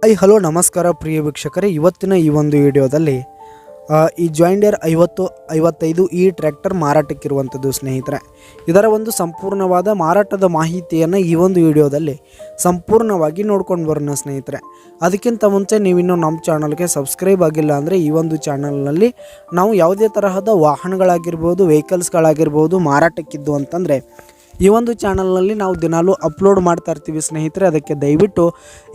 Hello ನಮಸ್ಕಾರ ಪ್ರಿಯ ವೀಕ್ಷಕರೇ, ಇವತ್ತಿನ ಈ ಒಂದು ವಿಡಿಯೋದಲ್ಲಿ ಈ ಜಾಯಿಂಡಿಯರ್ 55 ಈ ಟ್ರ್ಯಾಕ್ಟರ್ ಮಾರಾಟಕ್ಕಿರುವಂಥದ್ದು ಸ್ನೇಹಿತರೆ. ಇದರ ಒಂದು ಸಂಪೂರ್ಣವಾದ ಮಾರಾಟದ ಮಾಹಿತಿಯನ್ನು ಈ ಒಂದು ವಿಡಿಯೋದಲ್ಲಿ ಸಂಪೂರ್ಣವಾಗಿ ನೋಡ್ಕೊಂಡು ಬರೋಣ ಸ್ನೇಹಿತರೆ. ಅದಕ್ಕಿಂತ ಮುಂಚೆ ನೀವಿನ್ನೂ ನಮ್ಮ ಚಾನಲ್ಗೆ ಸಬ್ಸ್ಕ್ರೈಬ್ ಆಗಿಲ್ಲ ಅಂದರೆ ಈ ಒಂದು ಚಾನಲ್ನಲ್ಲಿ ನಾವು ಯಾವುದೇ ತರಹದ ವಾಹನಗಳಾಗಿರ್ಬೋದು, ವೆಹಿಕಲ್ಸ್ಗಳಾಗಿರ್ಬೋದು ಮಾರಾಟಕ್ಕಿದ್ದು ಅಂತಂದರೆ ಈ ಒಂದು ಚಾನಲ್ನಲ್ಲಿ ನಾವು ದಿನಾಲೂ ಅಪ್ಲೋಡ್ ಮಾಡ್ತಾ ಇರ್ತೀವಿ ಸ್ನೇಹಿತರೆ. ಅದಕ್ಕೆ ದಯವಿಟ್ಟು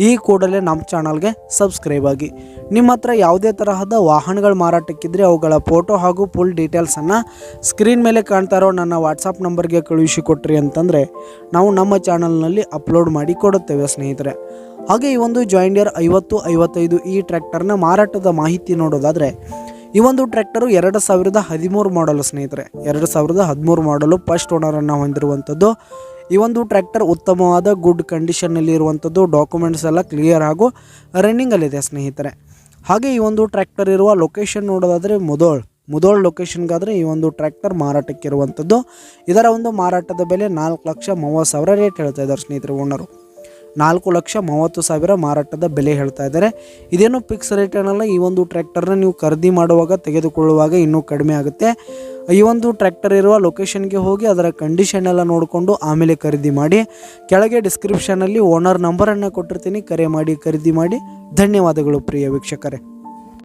ಈ ಕೂಡಲೇ ನಮ್ಮ ಚಾನಲ್ಗೆ ಸಬ್ಸ್ಕ್ರೈಬ್ ಆಗಿ. ನಿಮ್ಮ ಹತ್ರ ಯಾವುದೇ ತರಹದ ವಾಹನಗಳು ಮಾರಾಟಕ್ಕಿದ್ರೆ ಅವುಗಳ ಫೋಟೋ ಹಾಗೂ ಫುಲ್ ಡೀಟೇಲ್ಸನ್ನು ಸ್ಕ್ರೀನ್ ಮೇಲೆ ಕಾಣ್ತಾ ಇರೋ ನನ್ನ ವಾಟ್ಸಪ್ ನಂಬರ್ಗೆ ಕಳುಹಿಸಿ ಕೊಟ್ರಿ ಅಂತಂದರೆ ನಾವು ನಮ್ಮ ಚಾನಲ್ನಲ್ಲಿ ಅಪ್ಲೋಡ್ ಮಾಡಿ ಕೊಡುತ್ತೇವೆ ಸ್ನೇಹಿತರೆ. ಹಾಗೆ ಈ ಒಂದು ಜಾಯಿಂಡಿಯರ್ 55 ಈ ಟ್ರ್ಯಾಕ್ಟರ್ನ ಮಾರಾಟದ ಮಾಹಿತಿ ನೋಡೋದಾದರೆ, ಈ ಒಂದು ಟ್ರ್ಯಾಕ್ಟರು 2013 ಮಾಡಲು ಸ್ನೇಹಿತರೆ. 2013 ಮಾಡಲು ಫಸ್ಟ್ ಓನರನ್ನು ಹೊಂದಿರುವಂಥದ್ದು. ಈ ಒಂದು ಟ್ರ್ಯಾಕ್ಟರ್ ಉತ್ತಮವಾದ ಗುಡ್ ಕಂಡೀಷನ್ನಲ್ಲಿ ಇರುವಂಥದ್ದು. ಡಾಕ್ಯುಮೆಂಟ್ಸ್ ಎಲ್ಲ ಕ್ಲಿಯರ್ ಹಾಗೂ ರನ್ನಿಂಗಲ್ಲಿದೆ ಸ್ನೇಹಿತರೆ. ಹಾಗೆ ಈ ಒಂದು ಟ್ರ್ಯಾಕ್ಟರ್ ಇರುವ ಲೊಕೇಶನ್ ನೋಡೋದಾದರೆ ಮುದೋಳ್ ಲೊಕೇಶನ್ಗಾದರೆ ಈ ಒಂದು ಟ್ರ್ಯಾಕ್ಟರ್ ಮಾರಾಟಕ್ಕಿರುವಂಥದ್ದು. ಇದರ ಒಂದು ಮಾರಾಟದ ಬೆಲೆ 4,30,000 ರೇಟ್ ಹೇಳ್ತಾ ಇದ್ದಾರೆ ಸ್ನೇಹಿತರೆ. ಓನರು 4,30,000 ಮಾರಾಟದ ಬೆಲೆ ಹೇಳ್ತಾ ಇದ್ದಾರೆ. ಇದೇನು ಫಿಕ್ಸ್ ರೇಟ್ ಏನಲ್ಲ. ಈ ಒಂದು ಟ್ರ್ಯಾಕ್ಟರ್ನ ನೀವು ಖರೀದಿ ಮಾಡುವಾಗ, ತೆಗೆದುಕೊಳ್ಳುವಾಗ ಇನ್ನೂ ಕಡಿಮೆ ಆಗುತ್ತೆ. ಈ ಒಂದು ಟ್ರ್ಯಾಕ್ಟರ್ ಇರುವ ಲೊಕೇಶನ್ಗೆ ಹೋಗಿ ಅದರ ಕಂಡೀಷನ್ ಎಲ್ಲ ನೋಡಿಕೊಂಡು ಆಮೇಲೆ ಖರೀದಿ ಮಾಡಿ. ಕೆಳಗೆ ಡಿಸ್ಕ್ರಿಪ್ಷನಲ್ಲಿ ಓನರ್ ನಂಬರನ್ನು ಕೊಟ್ಟಿರ್ತೀನಿ, ಕರೆ ಮಾಡಿ ಖರೀದಿ ಮಾಡಿ. ಧನ್ಯವಾದಗಳು ಪ್ರಿಯ ವೀಕ್ಷಕರೇ.